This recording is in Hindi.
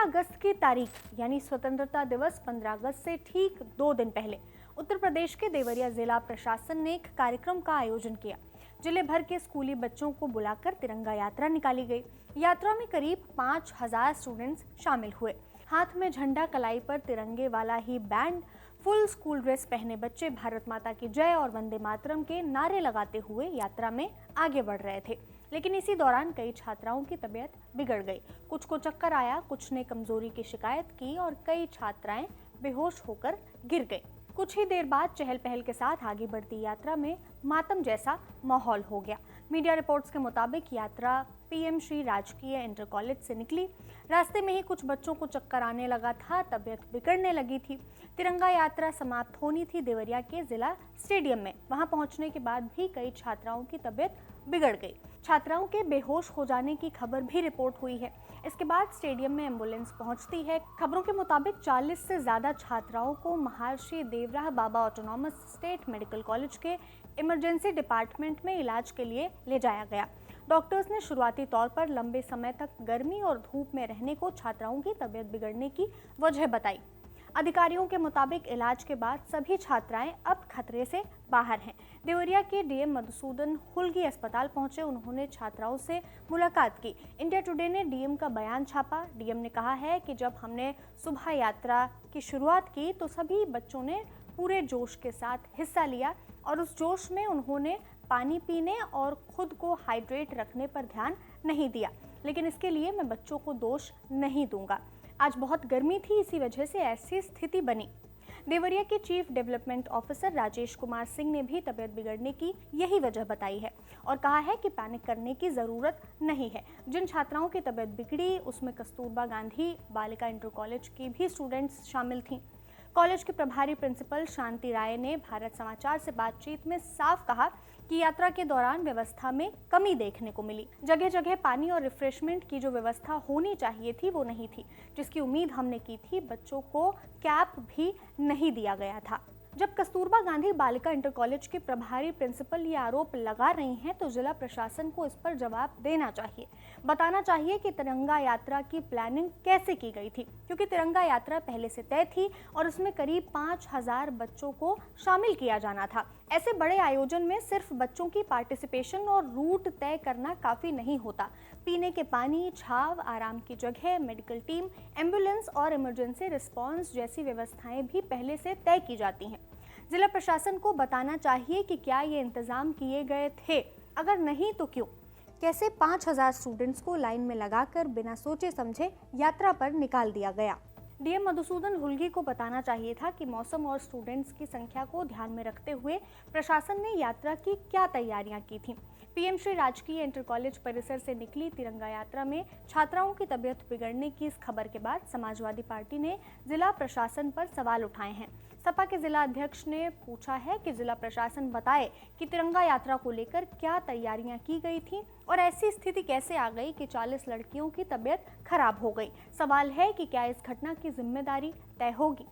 अगस्त की तारीख यानी स्वतंत्रता दिवस 15 अगस्त से ठीक 2 दिन पहले उत्तर प्रदेश के देवरिया जिला प्रशासन ने एक कार्यक्रम का आयोजन किया। जिले भर के स्कूली बच्चों को बुलाकर तिरंगा यात्रा निकाली गई। यात्रा में करीब 5000 स्टूडेंट्स शामिल हुए। हाथ में झंडा, कलाई पर तिरंगे वाला ही बैंड, फुल स्कूल ड्रेस पहने बच्चे भारत माता की जय और वंदे मातरम के नारे लगाते हुए यात्रा में आगे बढ़ रहे थे। लेकिन इसी दौरान कई छात्राओं की तबीयत बिगड़ गई। कुछ को चक्कर आया, कुछ ने कमजोरी की शिकायत की और कई छात्राएं बेहोश होकर गिर गई। कुछ ही देर बाद चहल पहल के साथ आगे बढ़ती यात्रा में मातम जैसा माहौल हो गया। मीडिया रिपोर्ट्स के मुताबिक यात्रा पीएम श्री राजकीय इंटर कॉलेज से निकली। रास्ते में ही कुछ बच्चों को चक्कर आने लगा था, तबीयत बिगड़ने लगी थी। तिरंगा यात्रा समाप्त होनी थी देवरिया के जिला स्टेडियम में। वहां पहुंचने के बाद भी कई छात्राओं की तबीयत बिगड़ गई। छात्राओं के बेहोश हो जाने की खबर भी रिपोर्ट हुई है। इसके बाद स्टेडियम में एम्बुलेंस पहुंचती है। खबरों के मुताबिक 40 से ज्यादा छात्राओं को महर्षि देवराह बाबा ऑटोनॉमस स्टेट मेडिकल कॉलेज के इमरजेंसी डिपार्टमेंट में इलाज के लिए ले जाया गया। डॉक्टर्स ने शुरुआती तौर पर लंबे समय तक गर्मी और धूप में रहने को छात्राओं की तबीयत बिगड़ने की वजह बताई। अधिकारियों के मुताबिक इलाज के बाद सभी छात्राएं अब खतरे से बाहर हैं। देवरिया के डीएम मधुसूदन हुल्गी अस्पताल पहुंचे। उन्होंने छात्राओं से मुलाकात की। इंडिया टुडे ने डीएम का बयान छापा। डीएम ने कहा है कि जब हमने सुबह यात्रा की शुरुआत की तो सभी बच्चों ने पूरे जोश के साथ हिस्सा लिया और उस जोश में उन्होंने पानी पीने और खुद को हाइड्रेट रखने पर ध्यान नहीं दिया। लेकिन इसके लिए मैं बच्चों को दोष नहीं दूंगा। आज बहुत गर्मी थी, इसी वजह से ऐसी स्थिति बनी। देवरिया के chief development officer Rajesh Kumar Singh ने भी तबीयत बिगड़ने की यही वजह बताई है और कहा है कि पैनिक करने की जरूरत नहीं है। जिन छात्राओं की तबीयत बिगड़ी उसमें कस्तूरबा गांधी बालिका इंटर कॉलेज की भी स्टूडेंट्स शामिल थीं। कॉलेज के प्रभारी प्रिंसिपल शांति राय ने भारत समाचार से बातचीत में साफ कहा कि यात्रा के दौरान व्यवस्था में कमी देखने को मिली। जगह जगह पानी और रिफ्रेशमेंट की जो व्यवस्था होनी चाहिए थी वो नहीं थी, जिसकी उम्मीद हमने की थी। बच्चों को कैप भी नहीं दिया गया था। जब कस्तूरबा गांधी बालिका इंटर कॉलेज के प्रभारी प्रिंसिपल ये आरोप लगा रही हैं तो जिला प्रशासन को इस पर जवाब देना चाहिए। बताना चाहिए कि तिरंगा यात्रा की प्लानिंग कैसे की गई थी, क्योंकि तिरंगा यात्रा पहले से तय थी और उसमें करीब 5000 बच्चों को शामिल किया जाना था। ऐसे बड़े आयोजन में सिर्फ बच्चों की पार्टिसिपेशन और रूट तय करना काफी नहीं होता। पीने के पानी, छाव, आराम की जगह, मेडिकल टीम, एम्बुलेंस और इमरजेंसी रिस्पांस जैसी व्यवस्थाएं भी पहले से तय की जाती हैं। जिला प्रशासन को बताना चाहिए कि क्या ये इंतजाम किए गए थे, अगर नहीं तो क्यों। कैसे 5000 स्टूडेंट्स को लाइन में लगाकर बिना सोचे समझे यात्रा पर निकाल दिया गया। डीएम मधुसूदन हुल्गी को बताना चाहिए था कि मौसम और स्टूडेंट्स की संख्या को ध्यान में रखते हुए प्रशासन ने यात्रा की क्या तैयारियां की थीं। पीएम श्री राजकीय इंटर कॉलेज परिसर से निकली तिरंगा यात्रा में छात्राओं की तबीयत बिगड़ने की इस खबर के बाद समाजवादी पार्टी ने जिला प्रशासन पर सवाल उठाए हैं। सपा के जिला अध्यक्ष ने पूछा है कि जिला प्रशासन बताए कि तिरंगा यात्रा को लेकर क्या तैयारियां की गई थी और ऐसी स्थिति कैसे आ गई कि 40 लड़कियों की तबीयत खराब हो गई। सवाल है कि क्या इस घटना की जिम्मेदारी तय होगी।